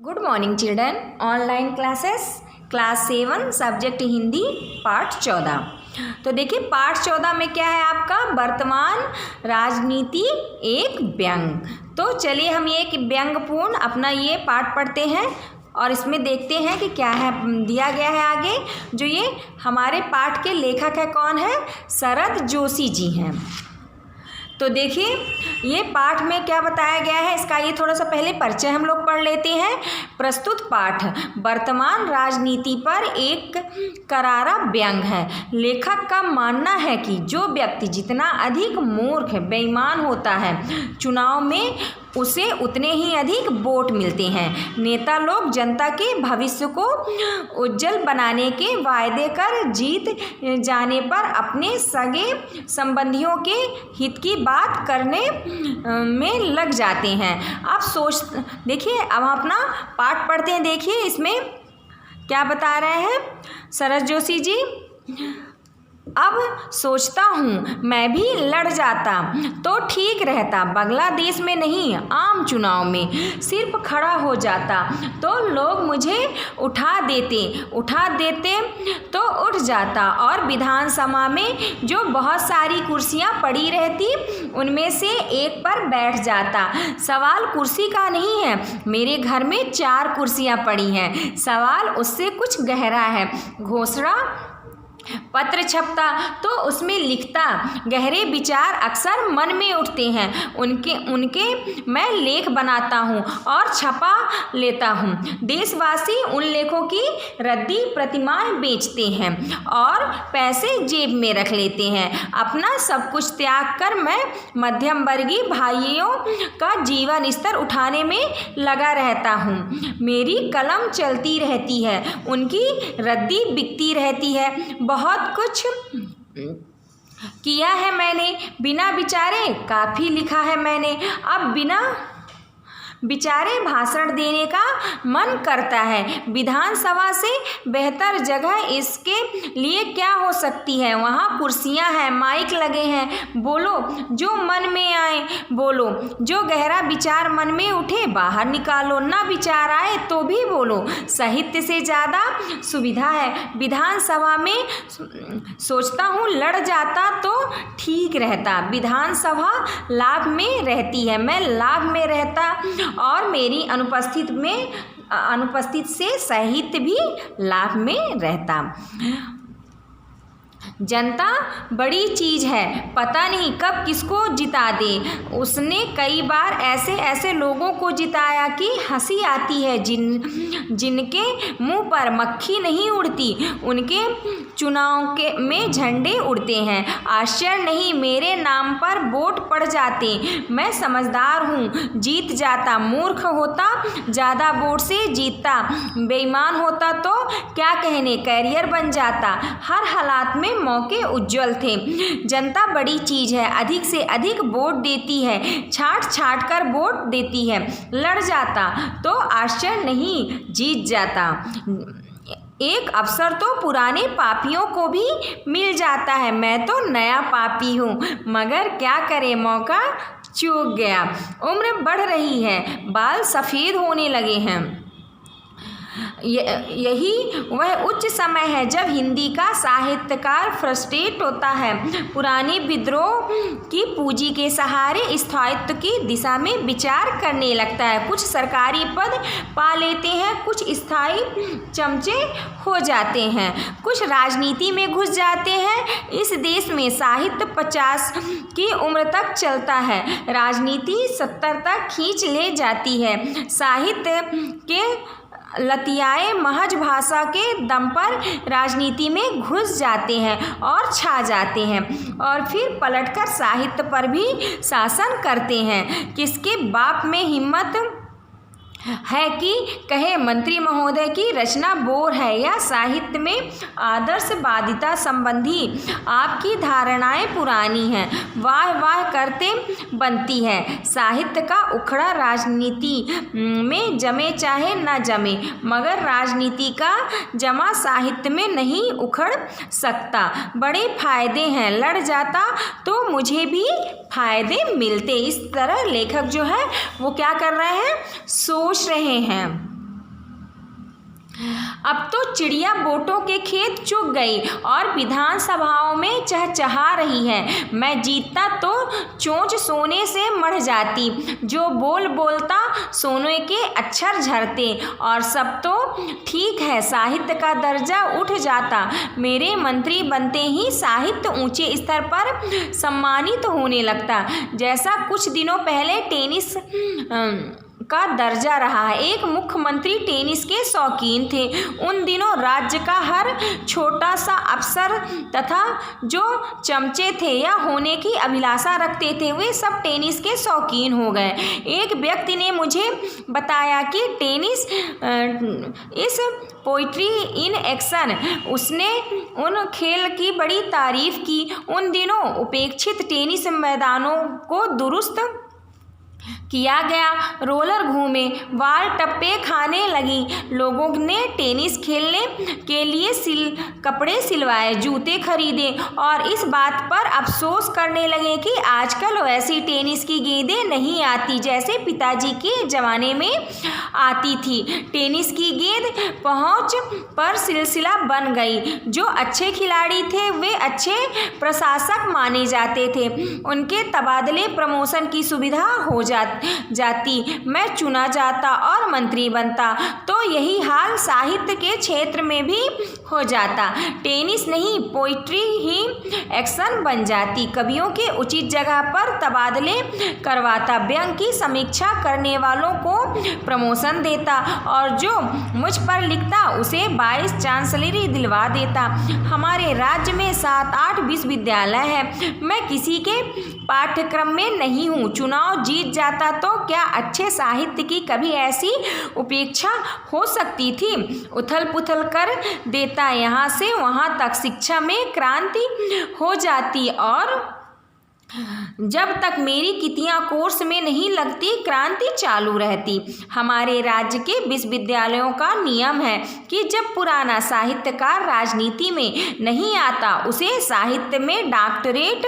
Good morning children. Online classes class 7 subject Hindi part 14। तो देखिए part 14 में क्या है आपका वर्तमान राजनीति एक व्यंग। तो चलिए हम एक व्यंगपूर्ण अपना ये पार्ट पढ़ते हैं और इसमें देखते हैं कि क्या है दिया गया है आगे। जो ये हमारे पाठ के लेखक है कौन है, शरद जोशी जी हैं। तो देखिए ये पाठ में क्या बताया गया है, इसका ये थोड़ा सा पहले परिचय हम लोग पढ़ लेते हैं। प्रस्तुत पाठ वर्तमान राजनीति पर एक करारा व्यंग है। लेखक का मानना है कि जो व्यक्ति जितना अधिक मूर्ख बेईमान होता है, चुनाव में उसे उतने ही अधिक वोट मिलते हैं। नेता लोग जनता के भविष्य को उज्जवल बनाने के वायदे कर जीत जाने पर अपने सगे संबंधियों के हित की बात करने में लग जाते हैं। अब देखिए अब हम अपना पाठ पढ़ते हैं। देखिए इसमें क्या बता रहे हैं शरद जोशी जी। अब सोचता हूँ मैं भी लड़ जाता तो ठीक रहता। बांग्लादेश में नहीं, आम चुनाव में सिर्फ खड़ा हो जाता तो लोग मुझे उठा देते तो उठ जाता और विधानसभा में जो बहुत सारी कुर्सियाँ पड़ी रहती उनमें से एक पर बैठ जाता। सवाल कुर्सी का नहीं है, मेरे घर में 4 कुर्सियाँ पड़ी हैं। सवाल उससे कुछ गहरा है। घोषणा पत्र छपता तो उसमें लिखता, गहरे विचार अक्सर मन में उठते हैं, उनके मैं लेख बनाता हूँ और छपा लेता हूँ। देशवासी उन लेखों की रद्दी प्रतिमाएं बेचते हैं और पैसे जेब में रख लेते हैं। अपना सब कुछ त्याग कर मैं मध्यम वर्गीय भाइयों का जीवन स्तर उठाने में लगा रहता हूँ। मेरी कलम चलती रहती है, उनकी रद्दी बिकती रहती है। बहुत कुछ किया है मैंने, बिना विचारे काफ़ी लिखा है मैंने। अब बिना विचारे भाषण देने का मन करता है। विधानसभा से बेहतर जगह इसके लिए क्या हो सकती है। वहाँ कुर्सियाँ हैं, माइक लगे हैं, बोलो जो मन में आए बोलो। जो गहरा विचार मन में उठे बाहर निकालो, ना विचार आए तो भी बोलो। साहित्य से ज़्यादा सुविधा है विधानसभा में। सोचता हूँ लड़ जाता तो ठीक रहता। विधानसभा लाभ में रहती है, मैं लाभ में रहता और मेरी अनुपस्थित से साहित्य भी लाभ में रहता। जनता बड़ी चीज़ है, पता नहीं कब किसको जिता दे। उसने कई बार ऐसे लोगों को जिताया कि हंसी आती है। जिनके मुंह पर मक्खी नहीं उड़ती, उनके चुनाव में झंडे उड़ते हैं। आश्चर्य नहीं मेरे नाम पर वोट पड़ जाते। मैं समझदार हूँ, जीत जाता। मूर्ख होता ज़्यादा वोट से जीतता। बेईमान होता तो क्या कहने, कैरियर बन जाता। हर हालात में मौके उज्जवल थे। जनता बड़ी चीज़ है, अधिक से अधिक वोट देती है, छाट कर वोट देती है। लड़ जाता तो आश्चर्य नहीं, जीत जाता। एक अवसर तो पुराने पापियों को भी मिल जाता है। मैं तो नया पापी हूँ, मगर क्या करे मौका चूक गया। उम्र बढ़ रही है, बाल सफ़ेद होने लगे हैं। यही वह उच्च समय है जब हिंदी का साहित्यकार फ्रस्ट्रेट होता है। पुराने विद्रोह की पूंजी के सहारे स्थायित्व की दिशा में विचार करने लगता है। कुछ सरकारी पद पा लेते हैं, कुछ स्थायी चमचे हो जाते हैं, कुछ राजनीति में घुस जाते हैं। इस देश में साहित्य 50 की उम्र तक चलता है, राजनीति 70 तक खींच ले जाती है। साहित्य के लतियाए महज भाषा के दम पर राजनीति में घुस जाते हैं और छा जाते हैं और फिर पलटकर साहित्य पर भी शासन करते हैं। किसके बाप में हिम्मत है कि कहे मंत्री महोदय की रचना बोर है या साहित्य में आदर्शवादिता संबंधी आपकी धारणाएं पुरानी हैं। वाह वाह करते बनती है। साहित्य का उखड़ा राजनीति में जमे चाहे न जमे, मगर राजनीति का जमा साहित्य में नहीं उखड़ सकता। बड़े फायदे हैं, लड़ जाता तो मुझे भी फायदे मिलते। इस तरह लेखक जो है वो क्या कर रहे हैं, सोच रहे हैं। अब तो चिड़िया वोटों के खेत चुग गई और विधानसभाओं में चहचहा रही है। मैं जीतता तो चोंच सोने से मढ़ जाती, जो बोल बोलता सोने के अक्षर झरते, और सब तो ठीक है, साहित्य का दर्जा उठ जाता। मेरे मंत्री बनते ही साहित्य ऊंचे स्तर पर सम्मानित होने लगता, जैसा कुछ दिनों पहले टेनिस का दर्जा रहा है। एक मुख्यमंत्री टेनिस के शौकीन थे। उन दिनों राज्य का हर छोटा सा अफसर तथा जो चमचे थे या होने की अभिलाषा रखते थे, वे सब टेनिस के शौकीन हो गए। एक व्यक्ति ने मुझे बताया कि टेनिस इस पोइट्री इन एक्शन, उसने उन खेल की बड़ी तारीफ की। उन दिनों उपेक्षित टेनिस मैदानों को दुरुस्त किया गया, रोलर घूमे, बाल टप्पे खाने लगी, लोगों ने टेनिस खेलने के लिए कपड़े सिलवाए, जूते खरीदे और इस बात पर अफसोस करने लगे कि आजकल वैसी टेनिस की गेंदें नहीं आती जैसे पिताजी के ज़माने में आती थी। टेनिस की गेंद पहुंच पर सिलसिला बन गई। जो अच्छे खिलाड़ी थे वे अच्छे प्रशासक माने जाते थे, उनके तबादले प्रमोशन की सुविधा हो जाती, मैं चुना जाता और मंत्री बनता। तो यही हाल साहित्य के क्षेत्र में भी हो जाता। टेनिस नहीं, पोइट्री ही एक्शन बन जाती। कवियों के उचित जगह पर तबादले करवाता, व्यंग की समीक्षा करने वालों को प्रमोशन देता और जो मुझ पर लिखता उसे वाइस चांसलरी दिलवा देता। हमारे राज्य में 7-8 विश्वविद्यालय है। मैं किसी के पाठ्यक्रम में नहीं हूँ। चुनाव जीत जाता तो क्या अच्छे साहित्य की कभी ऐसी उपेक्षा हो सकती थी? उथल पुथल कर देता, यहाँ से वहाँ तक शिक्षा में क्रांति हो जाती और जब तक मेरी कितियाँ कोर्स में नहीं लगती क्रांति चालू रहती। हमारे राज्य के विश्वविद्यालयों का नियम है कि जब पुराना साहित्यकार राजनीति में नहीं आता उसे साहित्य में डॉक्टरेट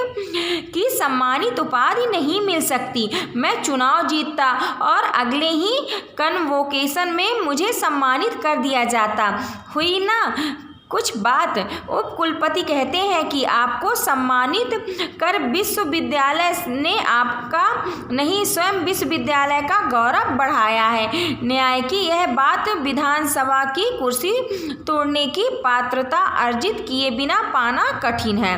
की सम्मानित उपाधि नहीं मिल सकती। मैं चुनाव जीतता और अगले ही कन्वोकेशन में मुझे सम्मानित कर दिया जाता। हुई ना कुछ बात? उप कुलपति कहते हैं कि आपको सम्मानित कर विश्वविद्यालय ने आपका नहीं स्वयं विश्वविद्यालय का गौरव बढ़ाया है। न्याय की यह बात विधानसभा की कुर्सी तोड़ने की पात्रता अर्जित किए बिना पाना कठिन है।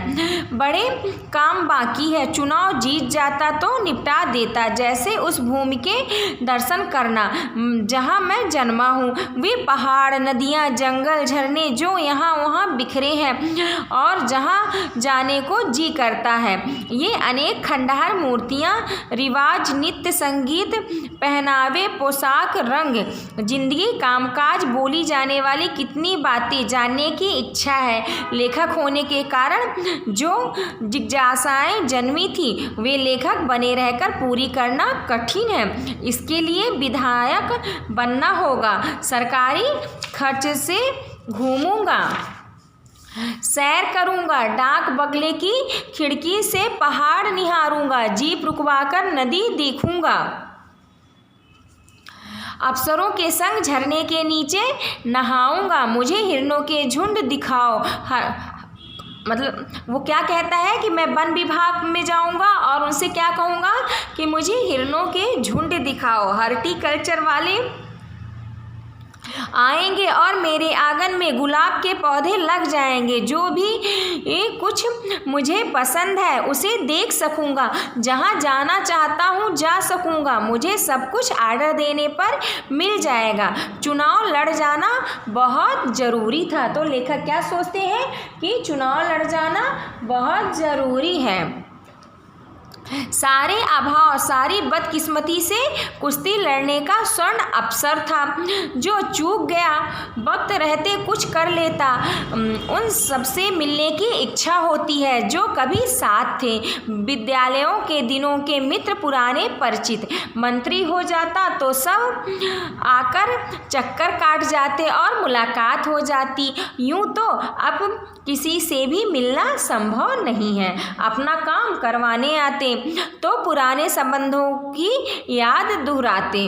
बड़े काम बाकी है। चुनाव जीत जाता तो निपटा देता, जैसे उस भूमि के दर्शन करना जहाँ मैं जन्मा हूँ। वे पहाड़, नदियाँ, जंगल, झरने जो यहाँ वहाँ बिखरे हैं और जहाँ जाने को जी करता है। ये अनेक खंडहर, मूर्तियाँ, रिवाज, नित्य, संगीत, पहनावे, पोशाक, रंग, जिंदगी, कामकाज, बोली जाने वाली कितनी बातें जानने की इच्छा है। लेखक होने के कारण जो जिज्ञासाएं जन्मी थी वे लेखक बने रहकर पूरी करना कठिन है। इसके लिए विधायक बनना होगा। सरकारी खर्च से घूमूंगा, सैर करूंगा, डाक बंगले की खिड़की से पहाड़ निहारूंगा, जीप रुकवाकर नदी देखूंगा, अफसरों के संग झरने के नीचे नहाऊंगा, मुझे हिरणों के झुंड दिखाओ। मतलब वो क्या कहता है कि मैं वन विभाग में जाऊंगा और उनसे क्या कहूँगा कि मुझे हिरणों के झुंड दिखाओ। हॉर्टिकल्चर वाले आएंगे और मेरे आंगन में गुलाब के पौधे लग जाएंगे। जो भी कुछ मुझे पसंद है उसे देख सकूंगा, जहां जाना चाहता हूं जा सकूंगा, मुझे सब कुछ आर्डर देने पर मिल जाएगा। चुनाव लड़ जाना बहुत ज़रूरी था। तो लेखक क्या सोचते हैं कि चुनाव लड़ जाना बहुत ज़रूरी है। सारे अभाव, सारी बदकिस्मती से कुश्ती लड़ने का स्वर्ण अवसर था। जो चूक गया, वक्त रहते कुछ कर लेता, उन सबसे मिलने की इच्छा होती है जो कभी साथ थे। विद्यालयों के दिनों के मित्र, पुराने परिचित। मंत्री हो जाता तो सब आकर चक्कर काट जाते और मुलाकात हो जाती। यूं तो अब किसी से भी मिलना संभव नहीं है। अपना काम करवाने आते तो पुराने संबंधों की याद दोहराते।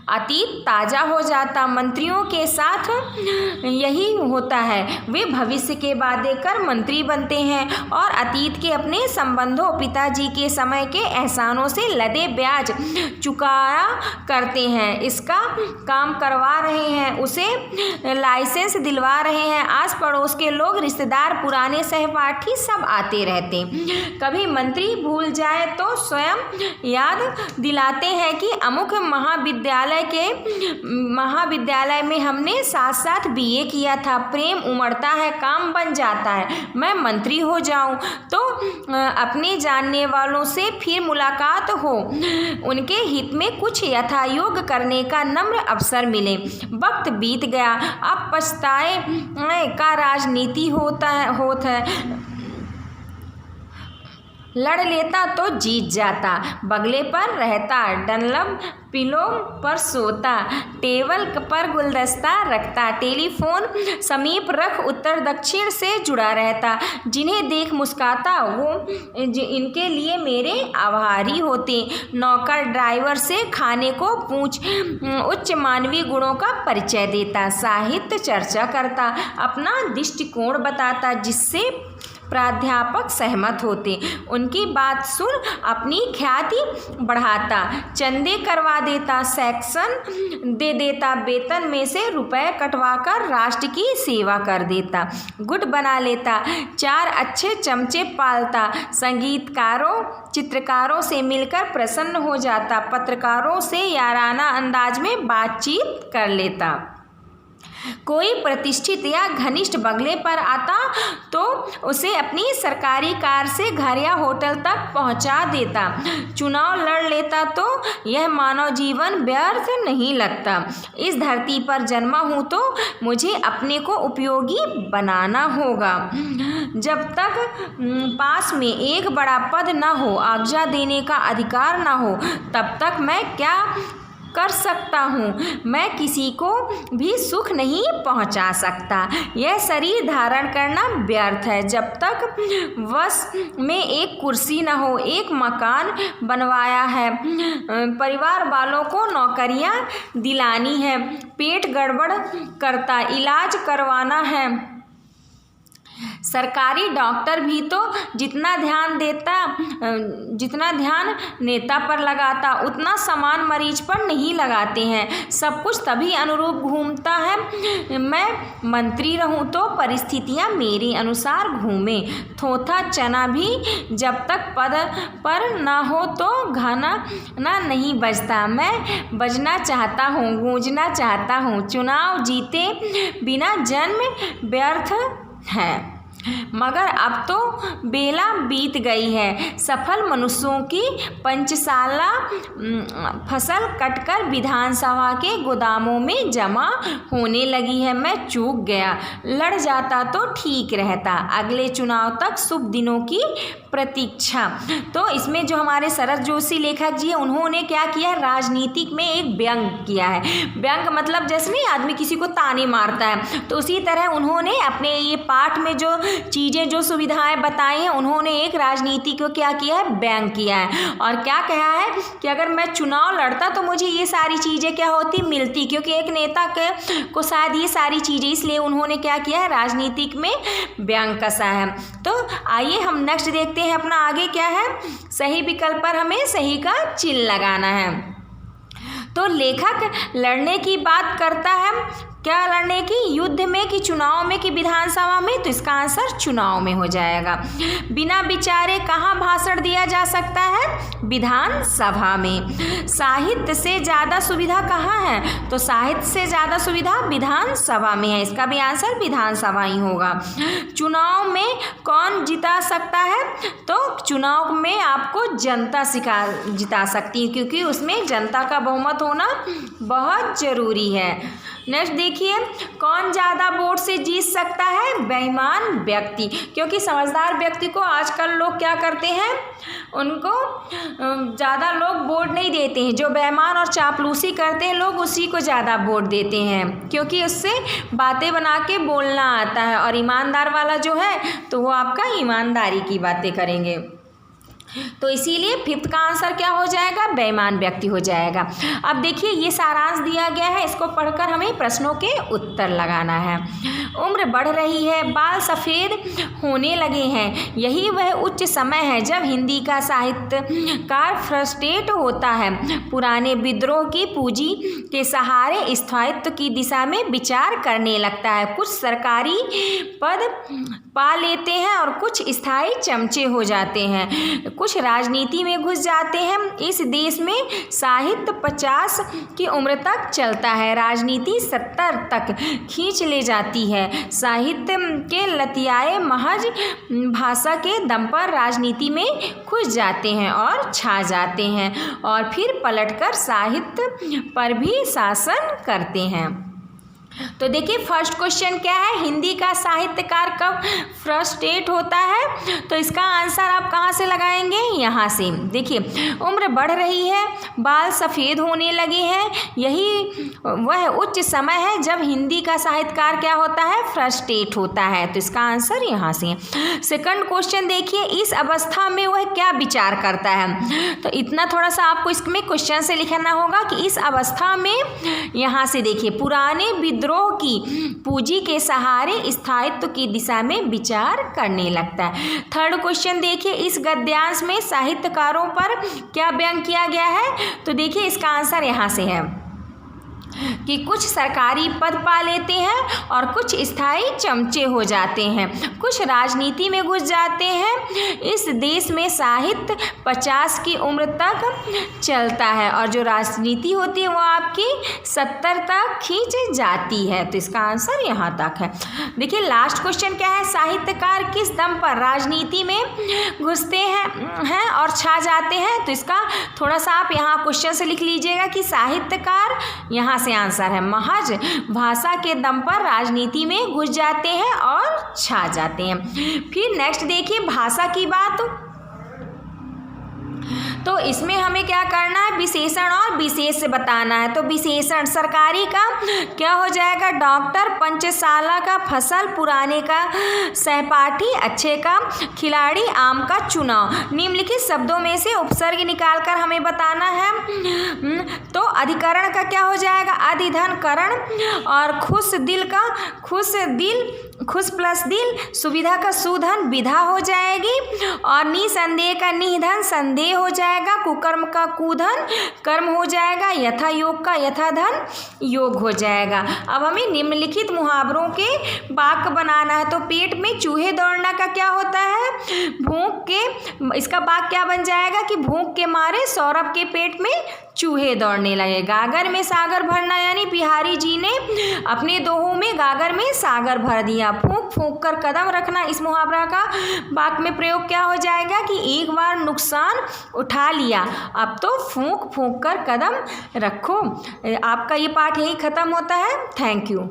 अतीत ताज़ा हो जाता। मंत्रियों के साथ यही होता है, वे भविष्य के वादे कर मंत्री बनते हैं और अतीत के अपने संबंधों, पिताजी के समय के एहसानों से लदे ब्याज चुकाया करते हैं। इसका काम करवा रहे हैं, उसे लाइसेंस दिलवा रहे हैं। आस पड़ोस के लोग, रिश्तेदार, पुराने सहपाठी सब आते रहते। कभी मंत्री भूल जाए तो स्वयं याद दिलाते हैं कि अमुक महाविद्यालय में हमने साथ साथ बीए किया था। प्रेम उमड़ता है, काम बन जाता है, मैं मंत्री हो जाऊं तो अपने जानने वालों से फिर मुलाकात हो, उनके हित में कुछ यथायोग करने का नम्र अवसर मिले। वक्त बीत गया, अब पछताए का राजनीति होता है। लड़ लेता तो जीत जाता, बगले पर रहता, डनलप पिलो पर सोता, टेबल पर गुलदस्ता रखता, टेलीफोन समीप रख उत्तर दक्षिण से जुड़ा रहता। जिन्हें देख मुस्काता, वो इनके लिए मेरे आभारी होते। नौकर ड्राइवर से खाने को पूछ उच्च मानवीय गुणों का परिचय देता। साहित्य चर्चा करता, अपना दृष्टिकोण बताता, जिससे प्राध्यापक सहमत होते। उनकी बात सुन अपनी ख्याति बढ़ाता, चंदे करवा देता, सेक्शन दे देता, वेतन में से रुपए कटवाकर राष्ट्र की सेवा कर देता। गुट बना लेता, 4 अच्छे चमचे पालता, संगीतकारों चित्रकारों से मिलकर प्रसन्न हो जाता, पत्रकारों से याराना अंदाज में बातचीत कर लेता। कोई प्रतिष्ठित या घनिष्ठ बगले पर आता तो उसे अपनी सरकारी कार से घर या होटल तक पहुंचा देता। चुनाव लड़ लेता तो यह मानव जीवन व्यर्थ नहीं लगता। इस धरती पर जन्मा हूँ तो मुझे अपने को उपयोगी बनाना होगा। जब तक पास में एक बड़ा पद न हो, आज्ञा देने का अधिकार न हो, तब तक मैं क्या कर सकता हूँ? मैं किसी को भी सुख नहीं पहुँचा सकता। यह शरीर धारण करना व्यर्थ है। जब तक वश में एक कुर्सी न हो, एक मकान बनवाया है, परिवार वालों को नौकरियाँ दिलानी है, पेट गड़बड़ करता इलाज करवाना है। सरकारी डॉक्टर भी तो जितना ध्यान नेता पर लगाता, उतना सामान मरीज पर नहीं लगाते हैं। सब कुछ तभी अनुरूप घूमता है। मैं मंत्री रहूं तो परिस्थितियां मेरे अनुसार घूमे। थोथा चना भी जब तक पद पर ना हो तो घाना ना नहीं बजता। मैं बजना चाहता हूँ, गूंजना चाहता हूँ। चुनाव जीते बिना जन्म व्यर्थ है। मगर अब तो बेला बीत गई है। सफल मनुष्यों की पंचशाला फसल कटकर विधानसभा के गोदामों में जमा होने लगी है। मैं चूक गया, लड़ जाता तो ठीक रहता। अगले चुनाव तक शुभ दिनों की प्रतीक्षा। तो इसमें जो हमारे शरद जोशी लेखक जी हैं, उन्होंने क्या किया, राजनीतिक में एक व्यंग किया है। व्यंग मतलब जैसे नहीं आदमी किसी को ताने मारता है, तो उसी तरह उन्होंने अपने ये पाठ में जो चीज़ें, जो सुविधाएं बताई हैं, उन्होंने एक राजनीति को क्या किया है, व्यंग किया है। और क्या कहा है कि अगर मैं चुनाव लड़ता तो मुझे ये सारी चीज़ें क्या होती, मिलती, क्योंकि एक नेता को शायद ये सारी चीज़ें, इसलिए उन्होंने क्या किया है, राजनीतिक में व्यंग कसा है। तो आइए हम नेक्स्ट देखते हैं अपना आगे क्या है। सही विकल्प पर हमें सही का चिन्ह लगाना है। तो लेखक लड़ने की बात करता है, क्या लड़ने की, युद्ध में कि चुनाव में कि विधानसभा में, तो इसका आंसर चुनाव में हो जाएगा। बिना विचारे कहाँ भाषण दिया जा सकता है, विधानसभा में। साहित्य से ज़्यादा सुविधा कहाँ है, तो साहित्य से ज़्यादा सुविधा विधानसभा में है। इसका भी आंसर विधानसभा ही होगा। चुनाव में कौन जिता सकता है, तो चुनाव में आपको जनता जिता सकती है, क्योंकि उसमें जनता का बहुमत होना बहुत ज़रूरी है। नेक्स्ट देखिए, कौन ज़्यादा वोट से जीत सकता है, बेईमान व्यक्ति। क्योंकि समझदार व्यक्ति को आजकल लोग क्या करते हैं, उनको ज़्यादा लोग वोट नहीं देते हैं। जो बेईमान और चापलूसी करते हैं लोग, उसी को ज़्यादा वोट देते हैं, क्योंकि उससे बातें बना के बोलना आता है। और ईमानदार वाला जो है, तो वो आपका ईमानदारी की बातें करेंगे। तो इसीलिए फिफ्थ का आंसर क्या हो जाएगा, बेईमान व्यक्ति हो जाएगा। अब देखिए ये सारांश दिया गया है, इसको पढ़कर हमें प्रश्नों के उत्तर लगाना है। उम्र बढ़ रही है, बाल सफ़ेद होने लगे हैं, यही वह उच्च समय है जब हिंदी का साहित्यकार फ्रस्ट्रेट होता है, पुराने विद्रोह की पूंजी के सहारे स्थायित्व की दिशा में विचार करने लगता है। कुछ सरकारी पद पा लेते हैं और कुछ स्थायी चमचे हो जाते हैं, कुछ राजनीति में घुस जाते हैं। इस देश में साहित्य 50 की उम्र तक चलता है, राजनीति 70 तक खींच ले जाती है। साहित्य के लतियाए महज भाषा के दम पर राजनीति में घुस जाते हैं और छा जाते हैं और फिर पलटकर साहित्य पर भी शासन करते हैं। तो देखिए फर्स्ट क्वेश्चन क्या है, हिंदी का साहित्यकार कब फ्रस्ट्रेट होता है, तो इसका आंसर आप कहाँ से लगाएंगे, यहाँ से। देखिए उम्र बढ़ रही है, बाल सफ़ेद होने लगे हैं, यही वह उच्च समय है जब हिंदी का साहित्यकार क्या होता है, फ्रस्ट्रेट होता है, तो इसका आंसर यहाँ से। सेकंड क्वेश्चन देखिए, इस अवस्था में वह क्या विचार करता है, तो इतना थोड़ा सा आपको इसमें क्वेश्चन से लिखना होगा कि इस अवस्था में, यहाँ से देखिए पुराने विद्रोह की पूंजी के सहारे स्थायित्व की दिशा में विचार करने लगता है। थर्ड क्वेश्चन देखिए, इस गद्यांश में साहित्यकारों पर क्या व्यंग किया गया है, तो देखिए इसका आंसर यहाँ से है कि कुछ सरकारी पद पा लेते हैं और कुछ स्थायी चमचे हो जाते हैं, कुछ राजनीति में घुस जाते हैं। इस देश में साहित्य 50 की उम्र तक चलता है और जो राजनीति होती है वो आपकी 70 तक खींच जाती है, तो इसका आंसर यहाँ तक है। देखिए लास्ट क्वेश्चन क्या है, साहित्यकार किस दम पर राजनीति में घुसते हैं और छा जाते हैं, तो इसका थोड़ा सा आप यहाँ क्वेश्चन से लिख लीजिएगा कि साहित्यकार, यहाँ से आंसर है महज भाषा के दम पर राजनीति में घुस जाते हैं और छा जाते हैं। फिर नेक्स्ट देखिए भाषा की बात, तो इसमें हमें क्या करना है, विशेषण और विशेष से बताना है। तो विशेषण सरकारी का क्या हो जाएगा, डॉक्टर, पंचशाला का फसल, पुराने का सहपाठी, अच्छे का खिलाड़ी, आम का चुनाव। निम्नलिखित शब्दों में से उपसर्ग निकालकर हमें बताना है। तो अधिकरण का क्या हो जाएगा, अधिधन करण, और खुश दिल का खुश दिल, खुश प्लस दिल, सुविधा का सुधन विधा हो जाएगी, और निसंदेह का निधन संदेह हो जाएगा, कुकर्म का कुधन कर्म हो जाएगा, यथा योग का यथाधन योग हो जाएगा। अब हमें निम्नलिखित मुहावरों के वाक्य बनाना है। तो पेट में चूहे दौड़ना का क्या होता है, भूख के, इसका वाक्य क्या बन जाएगा कि भूख के मारे सौरभ के पेट में चूहे दौड़ने लगे। गागर में सागर भरना, यानी बिहारी जी ने अपने दोहों में गागर में सागर भर दिया। फूंक फूंक कर कदम रखना, इस मुहावरा का वाक्य में प्रयोग क्या हो जाएगा कि एक बार नुकसान उठा लिया, अब तो फूंक फूंक कर कदम रखो। आपका ये पाठ यही खत्म होता है। Thank you.